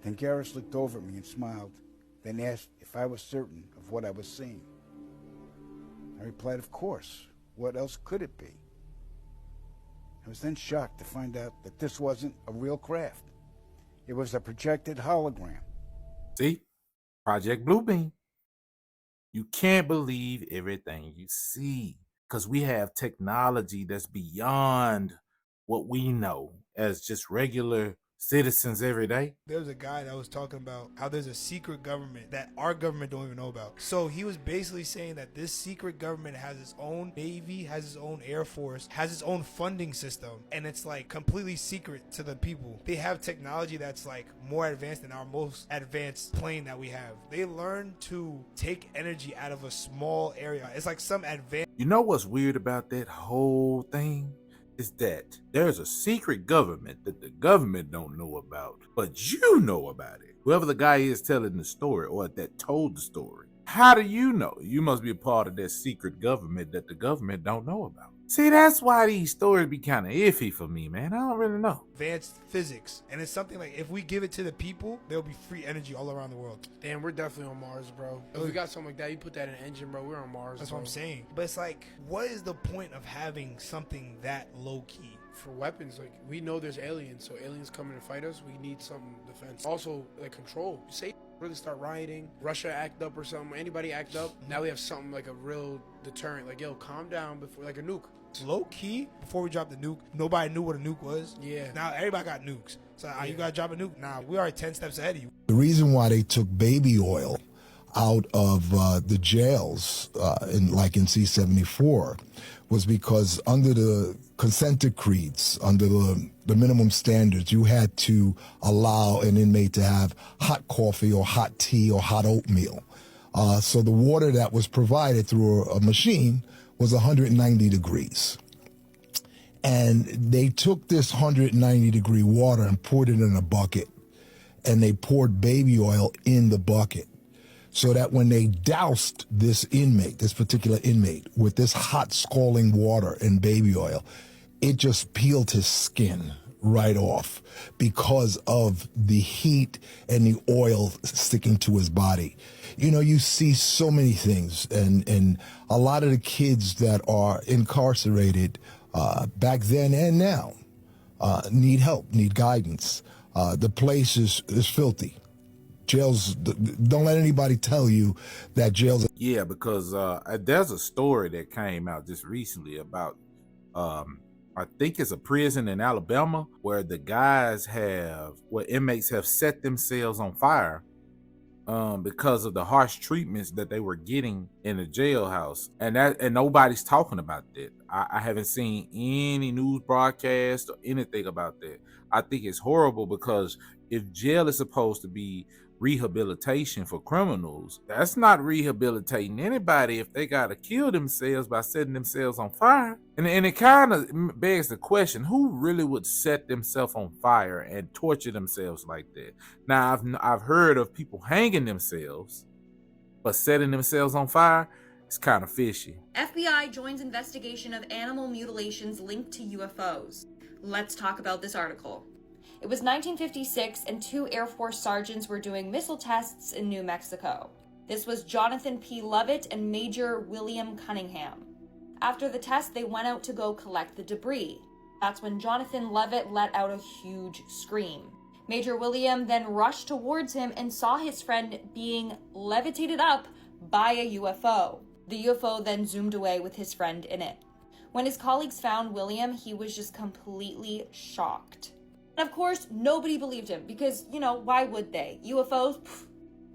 Then Garris looked over at me and smiled, then asked if I was certain of what I was seeing. I replied, of course. What else could it be? I was then shocked to find out that this wasn't a real craft. It was a projected hologram. See? Project Bluebeam. You can't believe everything you see because we have technology that's beyond what we know as just regular citizens every day. There was a guy that was talking about how there's a secret government that our government don't even know about. So he was basically saying that this secret government has its own navy, has its own air force, has its own funding system, and it's like completely secret to the people. They have technology that's like more advanced than our most advanced plane that we have. They learn to take energy out of a small area. It's like some advanced. You know what's weird about that whole thing? Is that there's a secret government that the government don't know about, but you know about it. Whoever the guy is telling the story or that told the story. How do you know? You must be a part of that secret government that the government don't know about. See, that's why these stories be kind of iffy for me, man. I don't really know. Advanced physics, and it's something like if we give it to the people, there'll be free energy all around the world. Damn, we're definitely on Mars, bro. If we got something like that, you put that in an engine, bro, we're on Mars. That's bro. what I'm saying. But it's like, what is the point of having something that low key? For weapons, like we know there's aliens, so aliens coming to fight us, we need some defense. Also, like control. Say really start rioting, Russia act up or something, anybody act up, now we have something like a real deterrent. Like, yo, calm down before, like a nuke. Low key, before we dropped the nuke, nobody knew what a nuke was. Yeah. Now everybody got nukes. So you gotta drop a nuke. Nah, we are 10 steps ahead of you. The reason why they took baby oil out of the jails in C-74 was because under the consent decrees, under the minimum standards, you had to allow an inmate to have hot coffee or hot tea or hot oatmeal. So the water that was provided through a machine was 190 degrees. And they took this 190 degree water and poured it in a bucket, and they poured baby oil in the bucket, so that when they doused this inmate, this particular inmate, with this hot scalding water and baby oil, it just peeled his skin right off because of the heat and the oil sticking to his body. You know, you see so many things, and a lot of the kids that are incarcerated back then and now need help, need guidance. The place is filthy. Jails, don't let anybody tell you that jails. Yeah, because there's a story that came out just recently about, I think it's a prison in Alabama where the guys where inmates have set themselves on fire because of the harsh treatments that they were getting in the jailhouse, and nobody's talking about that. I haven't seen any news broadcast or anything about that. I think it's horrible because if jail is supposed to be rehabilitation for criminals, that's not rehabilitating anybody if they gotta kill themselves by setting themselves on fire. And it kind of begs the question, who really would set themselves on fire and torture themselves like that? Now, I've heard of people hanging themselves, but setting themselves on fire, it's kind of fishy. FBI joins investigation of animal mutilations linked to UFOs. Let's talk about this article. It was 1956, and 2 Air Force sergeants were doing missile tests in New Mexico. This was Jonathan P. Lovett and Major William Cunningham. After the test, they went out to go collect the debris. That's when Jonathan Lovett let out a huge scream. Major William then rushed towards him and saw his friend being levitated up by a UFO. The UFO then zoomed away with his friend in it. When his colleagues found William, he was just completely shocked. And of course, nobody believed him because, why would they? UFOs? Pfft.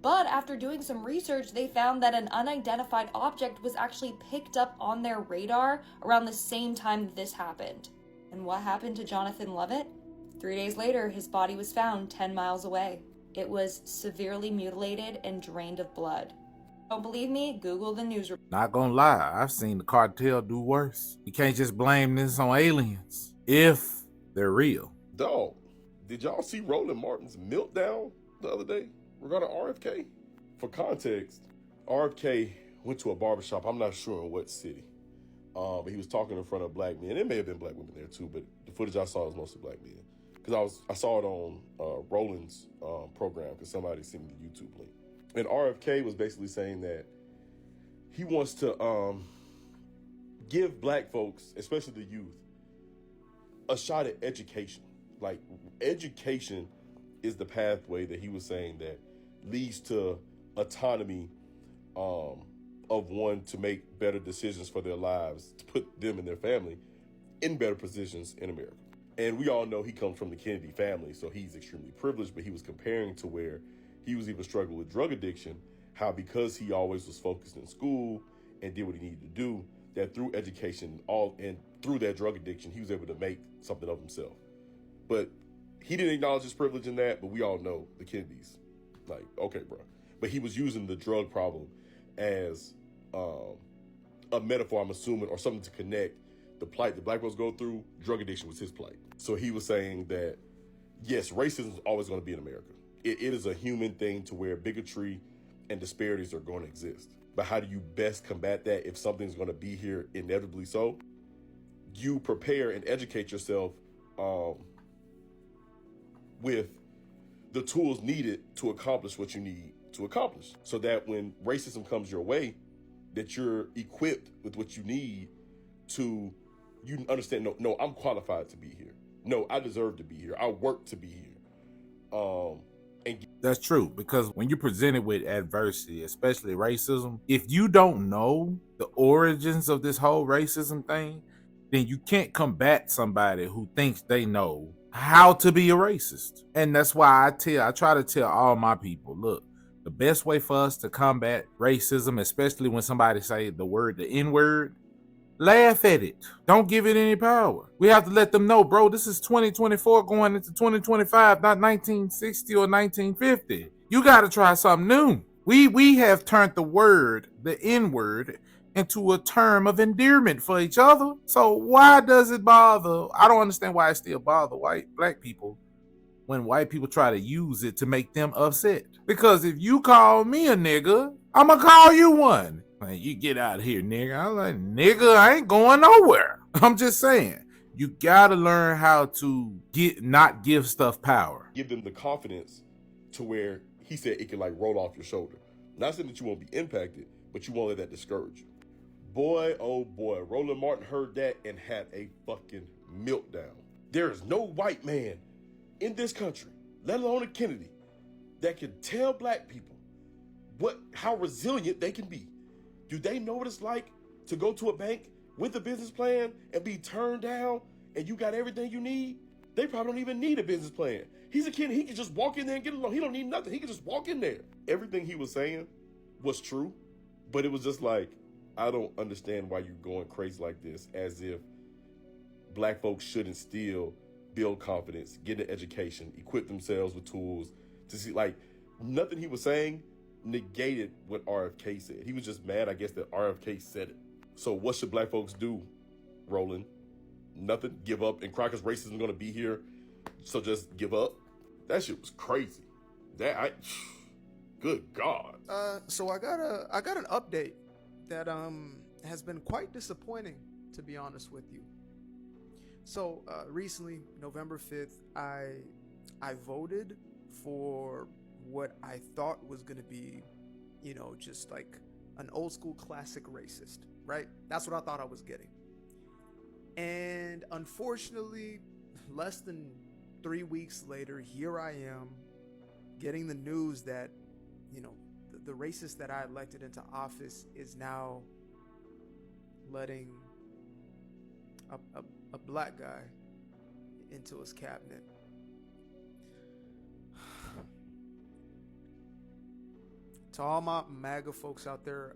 But after doing some research, they found that an unidentified object was actually picked up on their radar around the same time that this happened. And what happened to Jonathan Lovett? 3 days later, his body was found 10 miles away. It was severely mutilated and drained of blood. Don't believe me? Google the news report. Not gonna lie, I've seen the cartel do worse. You can't just blame this on aliens if they're real. Dog, did y'all see Roland Martin's meltdown the other day regarding RFK? For context, RFK went to a barbershop, I'm not sure in what city, but he was talking in front of black men. It may have been black women there too, but the footage I saw was mostly black men. because I saw it on Roland's program because somebody sent me the YouTube link. And RFK was basically saying that he wants to give black folks, especially the youth, a shot at education. Like, education is the pathway that he was saying that leads to autonomy of one to make better decisions for their lives, to put them and their family in better positions in America. And we all know he comes from the Kennedy family, so he's extremely privileged, but he was comparing to where he was even struggling with drug addiction, how because he always was focused in school and did what he needed to do, that through education and through that drug addiction, he was able to make something of himself. But he didn't acknowledge his privilege in that, but we all know the Kennedys. Like, okay, bro. But he was using the drug problem as a metaphor, I'm assuming, or something to connect the plight that black folks go through. Drug addiction was his plight. So he was saying that, yes, racism is always going to be in America. It is a human thing to where bigotry and disparities are going to exist. But how do you best combat that if something's going to be here inevitably so? You prepare and educate yourself with the tools needed to accomplish what you need to accomplish, so that when racism comes your way, that you're equipped with what you need to, you understand, no, I'm qualified to be here. No, I deserve to be here. I work to be here. That's true, because when you're presented with adversity, especially racism, if you don't know the origins of this whole racism thing, then you can't combat somebody who thinks they know how to be a racist. And that's why I try to tell all my people, look, the best way for us to combat racism, especially when somebody say the N-word, laugh at it. Don't give it any power. We have to let them know, bro, this is 2024 going into 2025, not 1960 or 1950. You got to try something new. We have turned the N-word, into a term of endearment for each other. So why does it bother? I don't understand why it still bother black people when white people try to use it to make them upset. Because if you call me a nigga, I'm gonna call you one. Like, you get out of here, nigga. I'm like, nigga, I ain't going nowhere. I'm just saying, you gotta learn how to not give stuff power. Give them the confidence to where he said it can like roll off your shoulder. Not saying that you won't be impacted, but you won't let that discourage you. Boy, oh boy, Roland Martin heard that and had a fucking meltdown. There is no white man in this country, let alone a Kennedy, that can tell black people how resilient they can be. Do they know what it's like to go to a bank with a business plan and be turned down and you got everything you need? They probably don't even need a business plan. He's a kid, he can just walk in there and get a loan. He don't need nothing. He can just walk in there. Everything he was saying was true, but it was just like, I don't understand why you're going crazy like this, as if black folks shouldn't still build confidence, get an education, equip themselves with tools to see, like, nothing he was saying negated what RFK said. He was just mad, I guess, that RFK said it. So what should black folks do, Roland? Nothing? Give up and cry because racism is going to be here, so just give up? That shit was crazy. Good God. So I got an update that has been quite disappointing, to be honest with you. So recently, November 5th, I voted for what I thought was going to be, just like an old school classic racist, right? That's what I thought I was getting. And unfortunately, less than 3 weeks later, here I am getting the news that, the racist that I elected into office is now letting a black guy into his cabinet. To all my MAGA folks out there,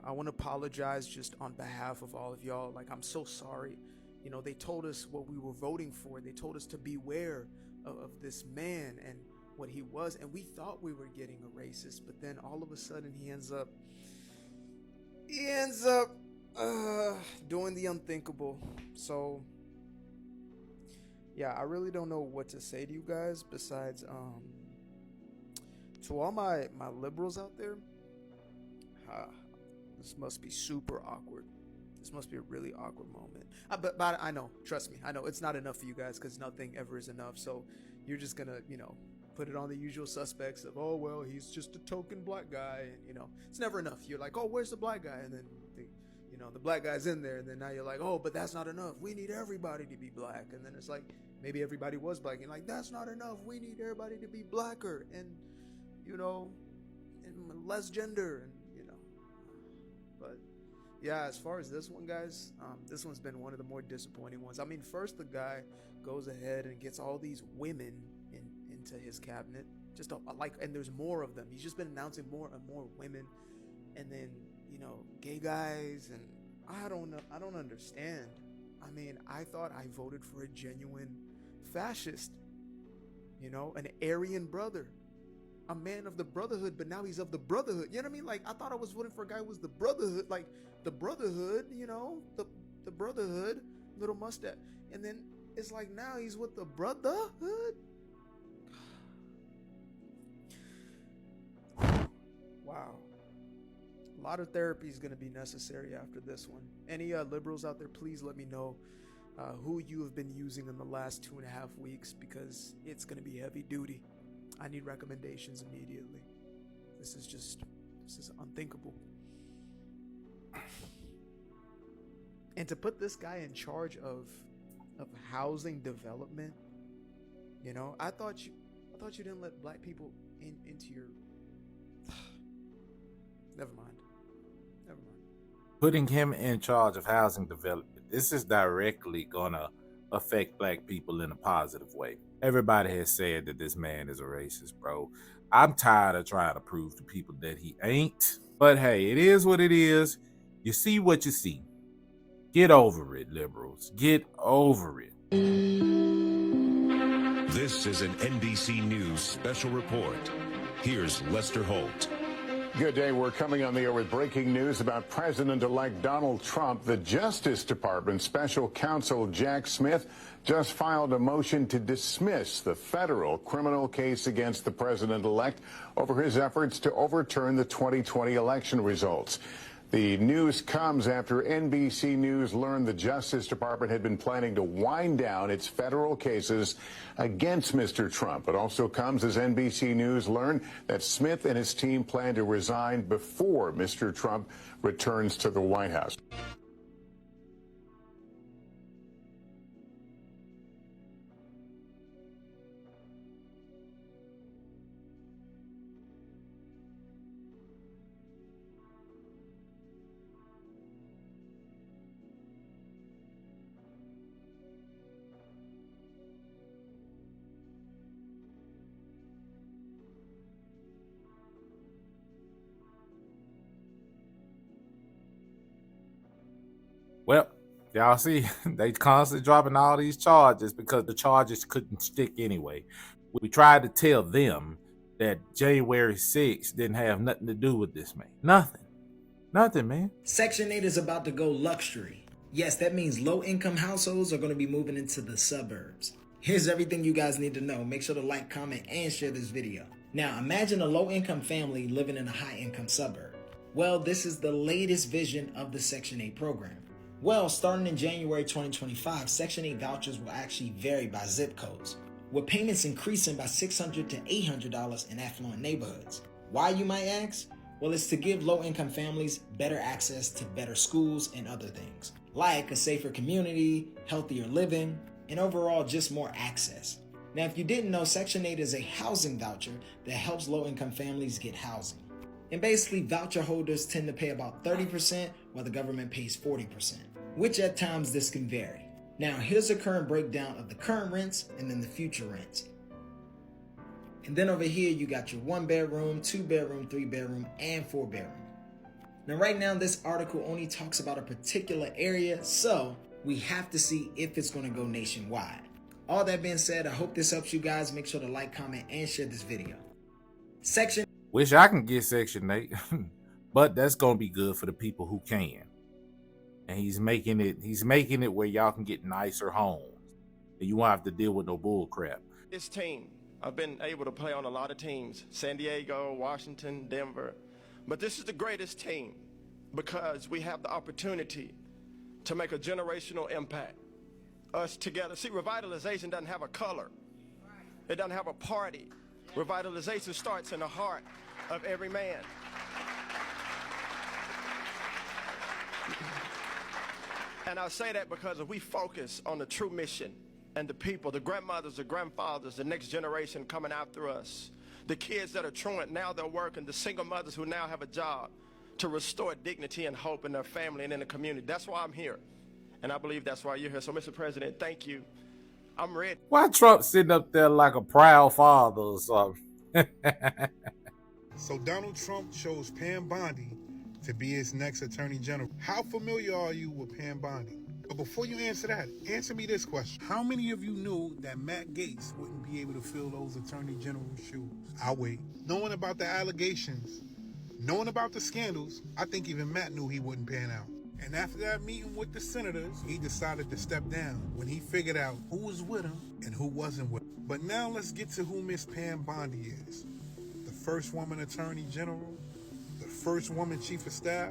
I want to apologize just on behalf of all of y'all. Like, I'm so sorry. They told us what we were voting for. They told us to beware of this man and what he was, and we thought we were getting a racist, but then all of a sudden he ends up doing the unthinkable. So yeah, I really don't know what to say to you guys besides to all my liberals out there, this must be super awkward. This must be a really awkward moment. But I know, trust me, I know it's not enough for you guys because nothing ever is enough. So you're just gonna, put it on the usual suspects of, oh, well, he's just a token black guy. And, it's never enough. You're like, oh, where's the black guy? And then, the black guy's in there. And then now you're like, oh, but that's not enough. We need everybody to be black. And then it's like, maybe everybody was black. And like, that's not enough. We need everybody to be blacker and, and less gender. And, but yeah, as far as this one, guys, this one's been one of the more disappointing ones. I mean, first the guy goes ahead and gets all these women into his cabinet, and there's more of them. He's just been announcing more and more women, and then gay guys, and I don't know. I don't understand. I mean, I thought I voted for a genuine fascist, an Aryan brother, a man of the brotherhood, but now he's of the brotherhood. You know what I mean? Like, I thought I was voting for a guy who was the brotherhood, like the brotherhood, the brotherhood, little mustache, and then it's like now he's with the brotherhood. Wow. A lot of therapy is going to be necessary after this one. Any liberals out there, please let me know who you have been using in the last 2.5 weeks, because it's going to be heavy duty. I need recommendations immediately. This is unthinkable. And to put this guy in charge of housing development, I thought you didn't let black people into your. Never mind. Putting him in charge of housing development, this is directly gonna affect black people in a positive way. Everybody has said that this man is a racist, bro. I'm tired of trying to prove to people that he ain't. But hey, it is what it is. You see what you see. Get over it, liberals. Get over it. This is an NBC News special report. Here's Lester Holt. Good day. We're coming on the air with breaking news about President-elect Donald Trump. The Justice Department special counsel Jack Smith just filed a motion to dismiss the federal criminal case against the president-elect over his efforts to overturn the 2020 election results. The news comes after NBC News learned the Justice Department had been planning to wind down its federal cases against Mr. Trump. It also comes as NBC News learned that Smith and his team plan to resign before Mr. Trump returns to the White House. Well, y'all see, they constantly dropping all these charges because the charges couldn't stick anyway. We tried to tell them that January 6th didn't have nothing to do with this man. Nothing, man. Section 8 is about to go luxury. Yes, that means low-income households are going to be moving into the suburbs. Here's everything you guys need to know. Make sure to like, comment, and share this video. Now, imagine a low-income family living in a high-income suburb. Well, this is the latest vision of the Section 8 program. Well, starting in January 2025, Section 8 vouchers will actually vary by zip codes, with payments increasing by $600 to $800 in affluent neighborhoods. Why, you might ask? Well, it's to give low-income families better access to better schools and other things, like a safer community, healthier living, and overall just more access. Now, if you didn't know, Section 8 is a housing voucher that helps low-income families get housing. And basically, voucher holders tend to pay about 30% while the government pays 40%, which at times this can vary. Now, here's a current breakdown of the current rents and then the future rents. And then over here, you got your 1-bedroom, 2-bedroom, 3-bedroom, and 4-bedroom. Now, right now, this article only talks about a particular area, so we have to see if it's going to go nationwide. All that being said, I hope this helps you guys. Make sure to like, comment, and share this video. Wish I can get Section 8, but that's going to be good for the people who can. And he's making it where y'all can get nicer homes. And you won't have to deal with no bull crap. This team, I've been able to play on a lot of teams, San Diego, Washington, Denver. But this is the greatest team because we have the opportunity to make a generational impact. Us together. See, revitalization doesn't have a color. It doesn't have a party. Revitalization starts in the heart of every man. And I say that because if we focus on the true mission and the people, the grandmothers, the grandfathers, the next generation coming after us, the kids that are truant, now they're working, the single mothers who now have a job to restore dignity and hope in their family and in the community. That's why I'm here. And I believe that's why you're here. So, Mr. President, thank you. I'm ready. Why Trump sitting up there like a proud father or something? So Donald Trump chose Pam Bondi to be his next attorney general. How familiar are you with Pam Bondi? But before you answer that, answer me this question. How many of you knew that Matt Gaetz wouldn't be able to fill those attorney general shoes? I'll wait. Knowing about the allegations, knowing about the scandals, I think even Matt knew he wouldn't pan out. And after that meeting with the senators, he decided to step down when he figured out who was with him and who wasn't with him. But now let's get to who Miss Pam Bondi is. The first woman attorney general, the first woman chief of staff.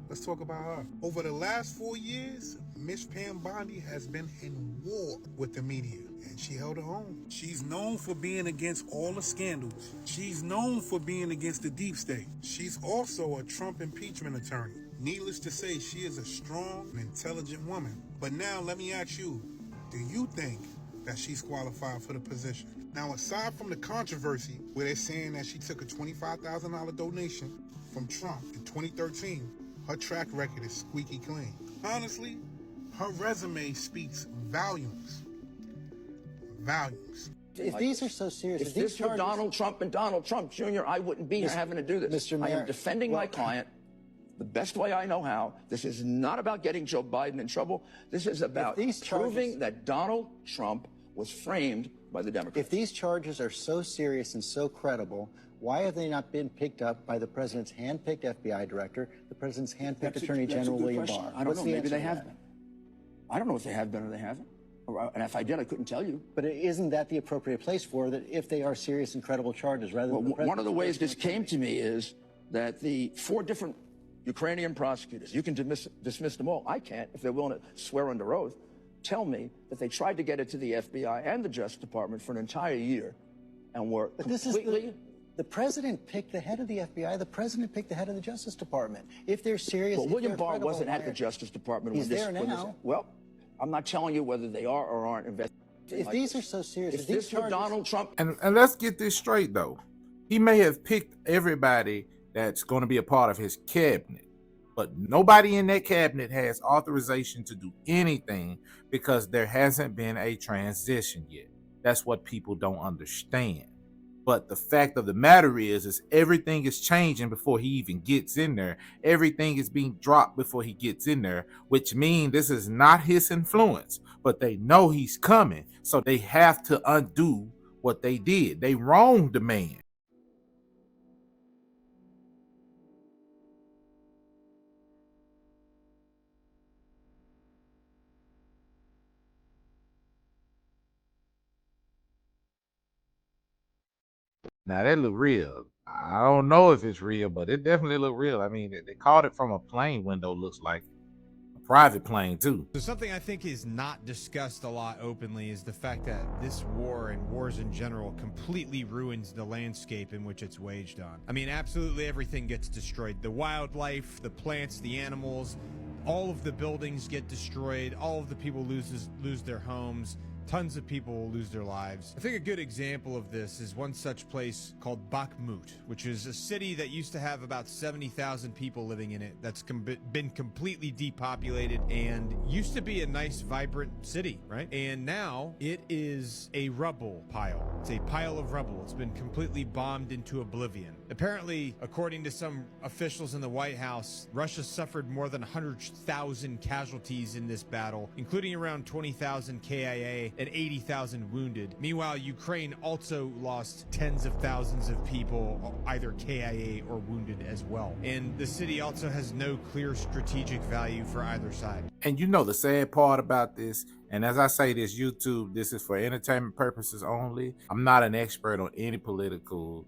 Let's talk about her. Over the last 4 years, Miss Pam Bondi has been in war with the media, and she held her own. She's known for being against all the scandals. She's known for being against the deep state. She's also a Trump impeachment attorney. Needless to say, she is a strong and intelligent woman. But now let me ask you, do you think that she's qualified for the position? Now, aside from the controversy where they're saying that she took a $25,000 donation from Trump in 2013, her track record is squeaky clean. Honestly, her resume speaks volumes. Volumes. If these are so serious, if this were Donald Trump and Donald Trump Jr., I wouldn't be here having to do this. Mr. Mayor, I am defending my client the best way I know how. This is not about getting Joe Biden in trouble. This is about proving that Donald Trump was framed by the Democrats. If these charges are so serious and so credible, why have they not been picked up by the president's hand-picked FBI director, the president's hand-picked Attorney General William Barr? I don't know. Maybe they have been. I don't know if they have been or they haven't. And if I did, I couldn't tell you. But isn't that the appropriate place for that if they are serious and credible charges rather than one of the ways this came to me is that the 4 different Ukrainian prosecutors, you can dismiss them all. I can't, if they're willing to swear under oath, tell me that they tried to get it to the FBI and the Justice Department for an entire year and were completely... The president picked the head of the FBI. The president picked the head of the Justice Department. If they're serious... Well, William Barr wasn't at the Justice Department when this... He's there now. Well, I'm not telling you whether they are or aren't investigating. If these are so serious... If this were Donald Trump... And let's get this straight, though. He may have picked everybody that's going to be a part of his cabinet, but nobody in that cabinet has authorization to do anything because there hasn't been a transition yet. That's what people don't understand. But the fact of the matter is everything is changing before he even gets in there. Everything is being dropped before he gets in there, which means this is not his influence, but they know he's coming. So they have to undo what they did. They wronged the man. Now that look real. I don't know if it's real, but it definitely look real. I mean, they caught it from a plane window, looks like a private plane too. So something I think is not discussed a lot openly is the fact that this war and wars in general completely ruins the landscape in which it's waged on. I mean, absolutely everything gets destroyed. The wildlife, the plants, the animals, all of the buildings get destroyed. All of the people lose their homes. Tons of people will lose their lives. I think a good example of this is one such place called Bakhmut, which is a city that used to have about 70,000 people living in it. That's been completely depopulated and used to be a nice, vibrant city, right? And now it is a rubble pile. It's a pile of rubble. It's been completely bombed into oblivion. Apparently, according to some officials in the White House, Russia suffered more than 100,000 casualties in this battle, including around 20,000 KIA and 80,000 wounded. Meanwhile, Ukraine also lost tens of thousands of people, either KIA or wounded as well. And the city also has no clear strategic value for either side. And you know the sad part about this, and as I say this, YouTube, this is for entertainment purposes only. I'm not an expert on any political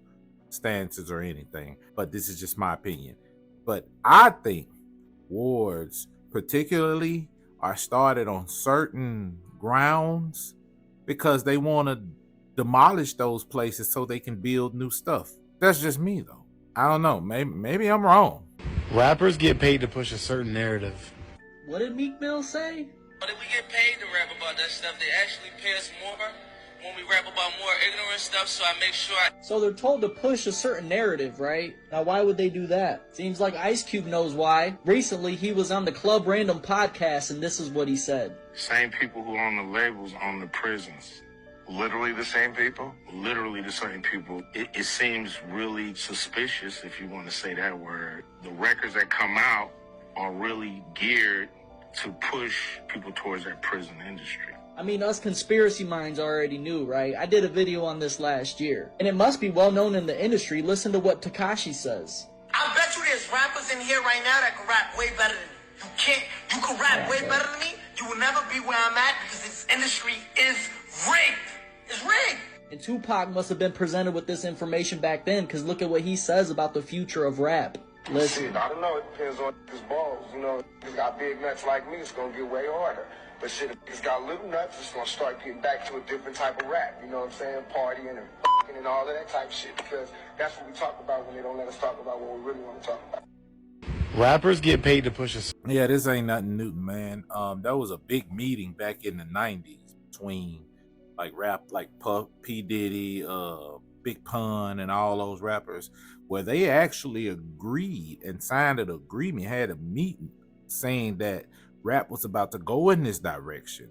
stances or anything, but this is just my opinion. But I think wars, particularly are started on certain grounds because they want to demolish those places so they can build new stuff. That's just me, though. I don't know. Maybe I'm wrong. Rappers get paid to push a certain narrative. What did Meek Mill say? But if we get paid to rap about that stuff, they actually pay us more when we rap about more ignorant stuff, so I make sure So they're told to push a certain narrative, right? Now, why would they do that? Seems like Ice Cube knows why. Recently, he was on the Club Random podcast, and this is what he said. Same people who own the labels own the prisons. Literally the same people? Literally the same people. It seems really suspicious, if you want to say that word. The records that come out are really geared to push people towards that prison industry. I mean, us conspiracy minds already knew, right? I did a video on this last year. And it must be well known in the industry. Listen to what Tekashi says. I bet you there's rappers in here right now that can rap way better than me. You can rap way better than me. You will never be where I'm at because this industry is rigged. It's rigged. And Tupac must have been presented with this information back then, because look at what he says about the future of rap. Listen. Shit, I don't know. It depends on his balls. You know, he's got big nuts like me, it's going to get way harder. But shit, if he's got little nuts, it's going to start getting back to a different type of rap. You know what I'm saying? Partying and f***ing and all of that type of shit. Because that's what we talk about when they don't let us talk about what we really want to talk about. Rappers get paid to push a... Yeah, this ain't nothing new, man. That was a big meeting back in the 90s between like rap, like Puff, P. Diddy, Big Pun, and all those rappers, where they actually agreed and signed an agreement, had a meeting saying that rap was about to go in this direction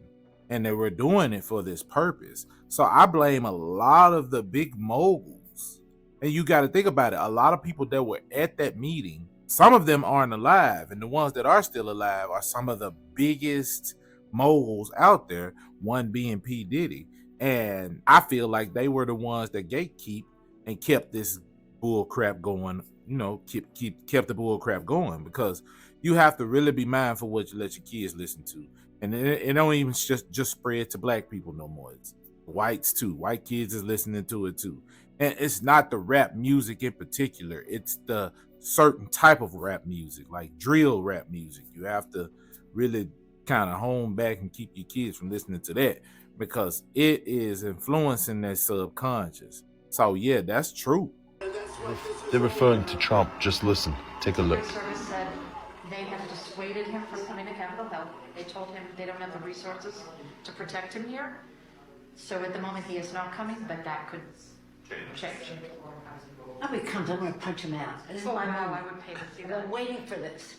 and they were doing it for this purpose. So I blame a lot of the big moguls. And you got to think about it. A lot of people that were at that meeting, some of them aren't alive, and the ones that are still alive are some of the biggest moguls out there, one being P. Diddy. And I feel like they were the ones that gatekeep and kept this bull crap going, you know, kept the bull crap going, because you have to really be mindful what you let your kids listen to. And it don't even just spread to black people no more. It's whites too. White kids is listening to it too. And it's not the rap music in particular. It's the certain type of rap music, like drill rap music. You have to really kind of hone back and keep your kids from listening to that, because it is influencing their subconscious. So yeah, that's true. They're referring to Trump. Just listen. Take a look. The service said they have dissuaded him from coming to Capitol Hill. They told him they don't have the resources to protect him here. So at the moment he is not coming, but that could change. Nobody comes, I'm going to punch him out. Oh, I know, I would pay to see that. I'm waiting for this,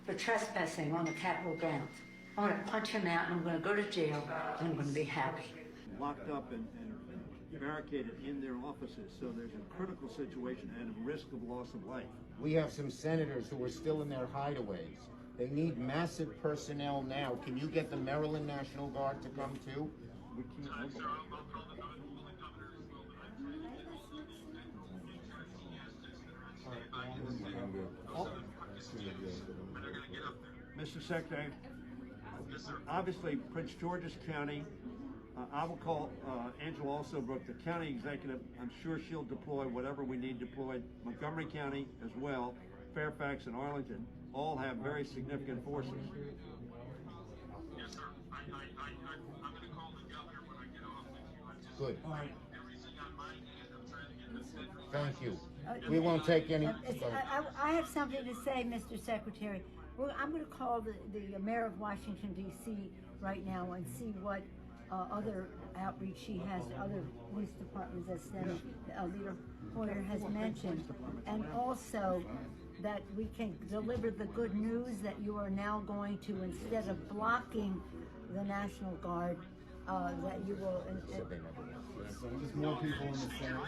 for trespassing on the Capitol grounds. I'm going to punch him out, and I'm going to go to jail, and I'm going to be happy. Locked up and barricaded in their offices, so there's a critical situation and a risk of loss of life. We have some senators who are still in their hideaways. They need massive personnel now. Can you get the Maryland National Guard to come too? We can't. Mr. Secretary, obviously Prince George's County, I will call Angela Alsobrook, the county executive. I'm sure she'll deploy whatever we need deployed. Montgomery County as well, Fairfax and Arlington all have very significant forces. Yes, sir. I'm going to call the governor when I get off with you. Good. All right. Everything on my hand, I'm trying to get this. Thank you. We won't take any. I have something to say, Mr. Secretary. Well, I'm going to call the mayor of Washington, D.C. right now and see what other outreach she has to other police departments, as Leader Hoyer has mentioned. And also that we can deliver the good news that you are now going to, instead of blocking the National Guard, that you will... There's more people in the Senate.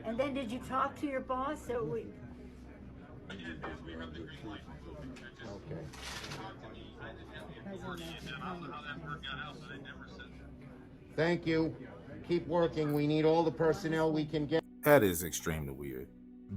And then did you talk to your boss? So we... Okay. Thank you. Keep working. We need all the personnel we can get. That is extremely weird.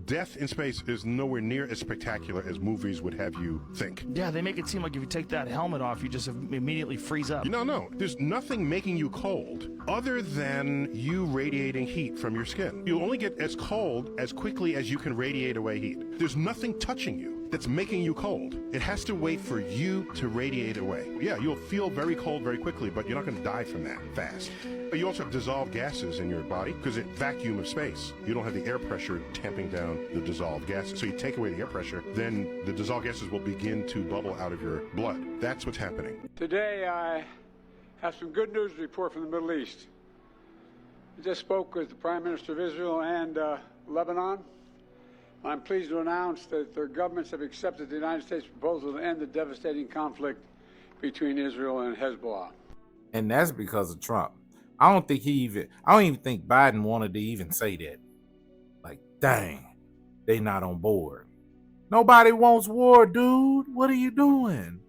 Death in space is nowhere near as spectacular as movies would have you think. Yeah, they make it seem like if you take that helmet off, you just immediately freeze up. No. There's nothing making you cold other than you radiating heat from your skin. You'll only get as cold as quickly as you can radiate away heat. There's nothing touching you that's making you cold. It has to wait for you to radiate away. Yeah, you'll feel very cold very quickly, but you're not going to die from that fast. You also have dissolved gases in your body because it's vacuum of space. You don't have the air pressure tamping down the dissolved gases. So you take away the air pressure, then the dissolved gases will begin to bubble out of your blood. That's what's happening. Today I have some good news to report from the Middle East. I just spoke with the Prime Minister of Israel and Lebanon. I'm pleased to announce that their governments have accepted the United States proposal to end the devastating conflict between Israel and Hezbollah. And that's because of Trump. I don't even think Biden wanted to even say that. Like, dang, they not on board. Nobody wants war, dude. What are you doing?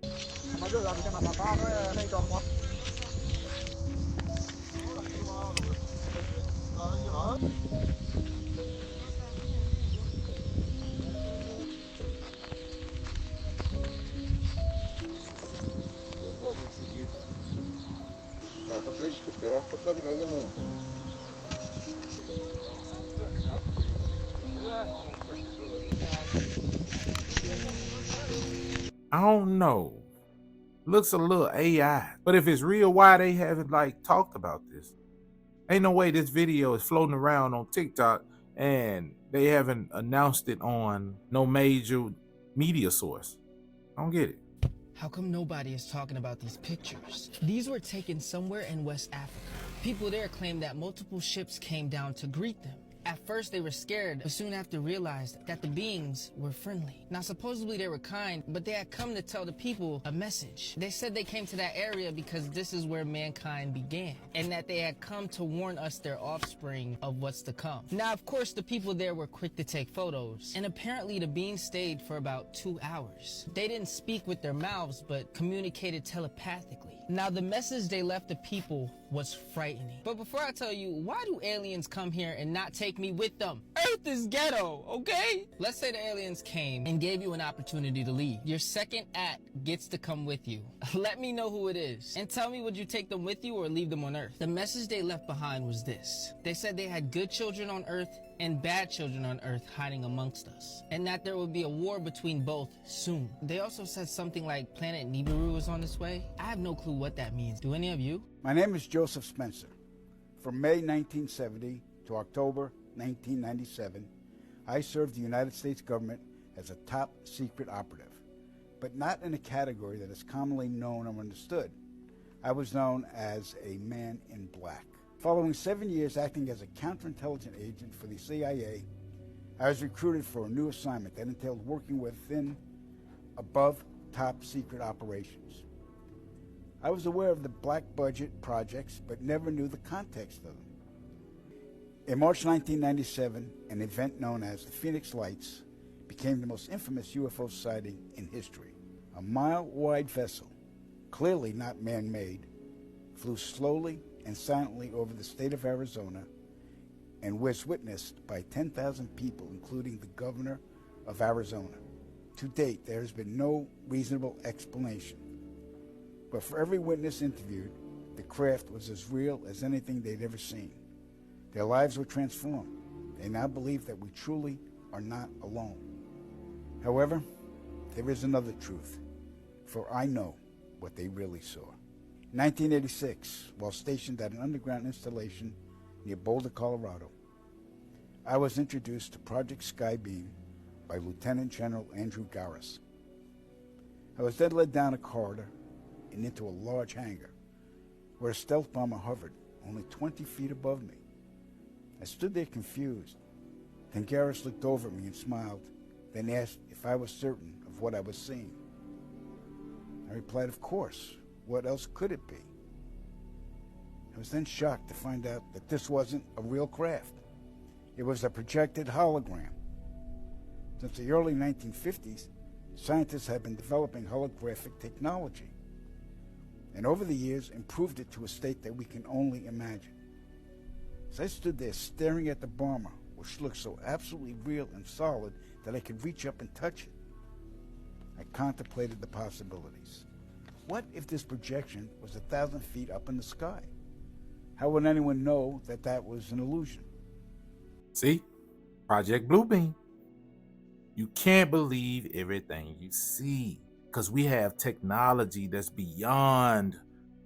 I don't know. Looks a little AI. But if it's real, why they haven't talked about this? Ain't no way this video is floating around on TikTok and they haven't announced it on no major media source. I don't get it. How come nobody is talking about these pictures? These were taken somewhere in West Africa. People there claim that multiple ships came down to greet them. At first they were scared, but soon after realized that the beings were friendly. Now supposedly they were kind, but they had come to tell the people a message. They said they came to that area because this is where mankind began, and that they had come to warn us, their offspring, of what's to come. Now of course the people there were quick to take photos, and apparently the beings stayed for about 2 hours. They didn't speak with their mouths, but communicated telepathically. Now the message they left the people was frightening. But before I tell you, why do aliens come here and not take me with them? Earth is ghetto, okay? Let's say the aliens came and gave you an opportunity to leave. Your second act gets to come with you. Let me know who it is and tell me, would you take them with you or leave them on Earth? The message they left behind was this. They said they had good children on Earth and bad children on Earth hiding amongst us, and that there would be a war between both soon. They also said something like planet Nibiru is on its way. I have no clue what that means. Do any of you? My name is Joseph Spencer. From May 1970 to October 1997, I served the United States government as a top secret operative, but not in a category that is commonly known or understood. I was known as a man in black. Following 7 years acting as a counterintelligence agent for the CIA, I was recruited for a new assignment that entailed working within above top secret operations. I was aware of the black budget projects, but never knew the context of them. In March 1997, an event known as the Phoenix Lights became the most infamous UFO sighting in history. A mile-wide vessel, clearly not man-made, flew slowly and silently over the state of Arizona and was witnessed by 10,000 people, including the governor of Arizona. To date, there has been no reasonable explanation. But for every witness interviewed, the craft was as real as anything they'd ever seen. Their lives were transformed. They now believe that we truly are not alone. However, there is another truth, for I know what they really saw. In 1986, while stationed at an underground installation near Boulder, Colorado, I was introduced to Project Skybeam by Lieutenant General Andrew Garris. I was then led down a corridor and into a large hangar where a stealth bomber hovered only 20 feet above me. I stood there confused. Then Garris looked over at me and smiled, then asked if I was certain of what I was seeing. I replied, of course. What else could it be? I was then shocked to find out that this wasn't a real craft. It was a projected hologram. Since the early 1950s, scientists have been developing holographic technology, and over the years improved it to a state that we can only imagine. As I stood there staring at the bomber which looked so absolutely real and solid that I could reach up and touch it. I contemplated the possibilities. What if this projection was 1,000 feet up in the sky? How would anyone know that that was an illusion? See? Project Bluebeam. You can't believe everything you see because we have technology that's beyond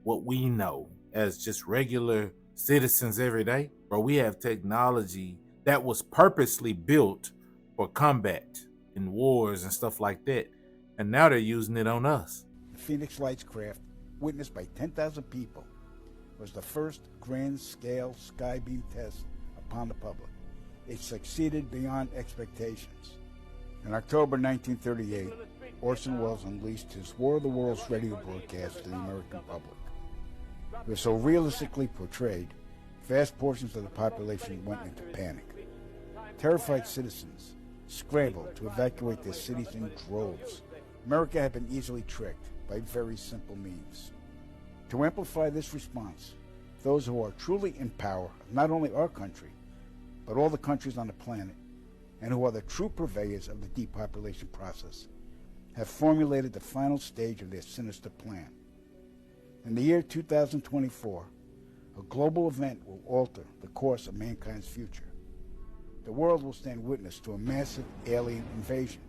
what we know as just regular citizens every day. Bro, we have technology that was purposely built for combat in wars and stuff like that. And now they're using it on us. The Phoenix Lights craft, witnessed by 10,000 people, was the first grand-scale skybeam test upon the public. It succeeded beyond expectations. In October 1938, Orson Welles unleashed his War of the Worlds radio broadcast to the American public. It was so realistically portrayed, vast portions of the population went into panic. Terrified citizens scrambled to evacuate their cities in droves. America had been easily tricked by very simple means. To amplify this response, those who are truly in power of not only our country, but all the countries on the planet, and who are the true purveyors of the depopulation process, have formulated the final stage of their sinister plan. In the year 2024, a global event will alter the course of mankind's future. The world will stand witness to a massive alien invasion.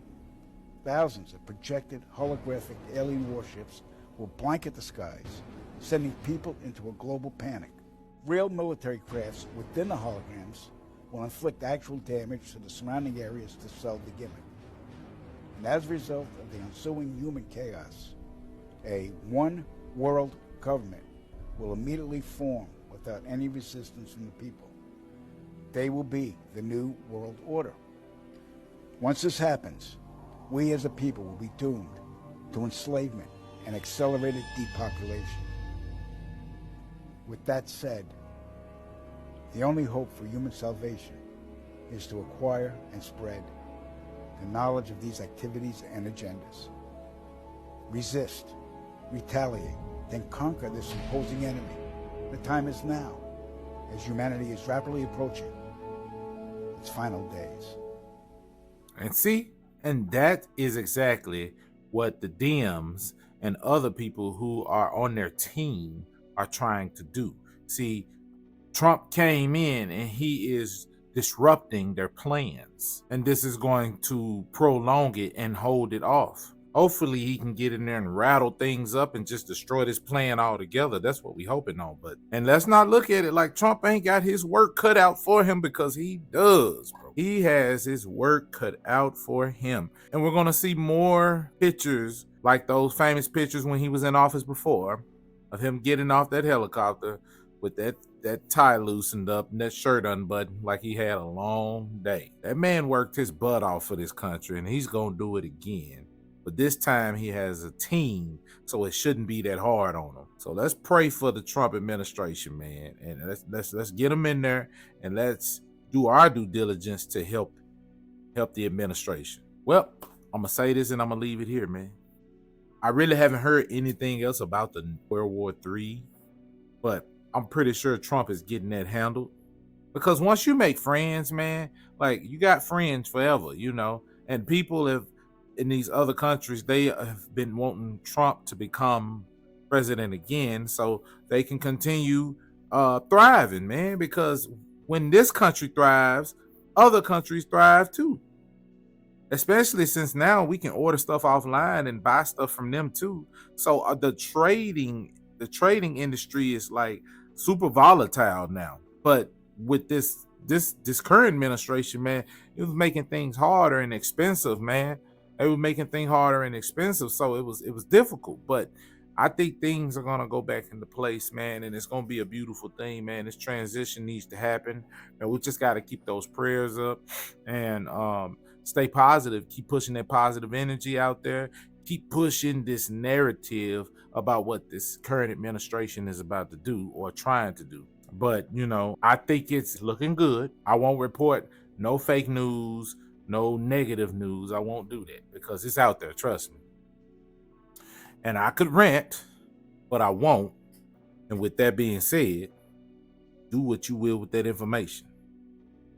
Thousands of projected holographic alien warships will blanket the skies, sending people into a global panic. Real military crafts within the holograms will inflict actual damage to the surrounding areas to sell the gimmick. And as a result of the ensuing human chaos, a one-world government will immediately form without any resistance from the people. They will be the new world order. Once this happens, we as a people will be doomed to enslavement and accelerated depopulation. With that said, the only hope for human salvation is to acquire and spread the knowledge of these activities and agendas. Resist, retaliate, then conquer this imposing enemy. The time is now, as humanity is rapidly approaching its final days. And see, and that is exactly what the Dems and other people who are on their team are trying to do. See, Trump came in and he is disrupting their plans. And this is going to prolong it and hold it off. Hopefully he can get in there and rattle things up and just destroy this plan altogether. That's what we hoping on. And let's not look at it like Trump ain't got his work cut out for him, because he does, bro. He has his work cut out for him. And we're going to see more pictures like those famous pictures when he was in office before of him getting off that helicopter with that tie loosened up and that shirt unbuttoned like he had a long day. That man worked his butt off for this country, and he's going to do it again. But this time he has a team, so it shouldn't be that hard on him. So let's pray for the Trump administration, man. And let's get them in there, and let's do our due diligence to help the administration. Well, I'm going to say this and I'm going to leave it here, man. I really haven't heard anything else about the World War III, but I'm pretty sure Trump is getting that handled. Because once you make friends, man, like, you got friends forever, you know. And people have, in these other countries, they have been wanting Trump to become president again so they can continue thriving, man. Because when this country thrives, other countries thrive too. Especially since now we can order stuff offline and buy stuff from them too. So the trading industry is like super volatile now. But with this current administration, man, it was making things harder and expensive, man. They were making things harder and expensive, so it was difficult. But I think things are gonna go back into place, man, and it's gonna be a beautiful thing, man. This transition needs to happen, and we just got to keep those prayers up and stay positive. Keep pushing that positive energy out there. Keep pushing this narrative about what this current administration is about to do or trying to do. But you know, I think it's looking good. I won't report no fake news, no negative news. I won't do that because it's out there, trust me. And I could rant, but I won't. And with that being said, do what you will with that information.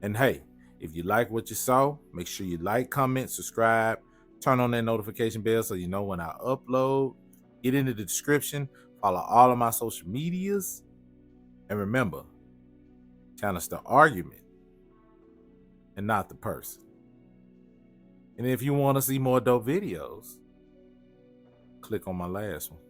And hey, If you like what you saw, make sure you like, comment, subscribe, turn on that notification bell so you know when I upload. Get into the description, follow all of my social medias, and remember, challenge the argument and not the person. And if you want to see more dope videos, click on my last one.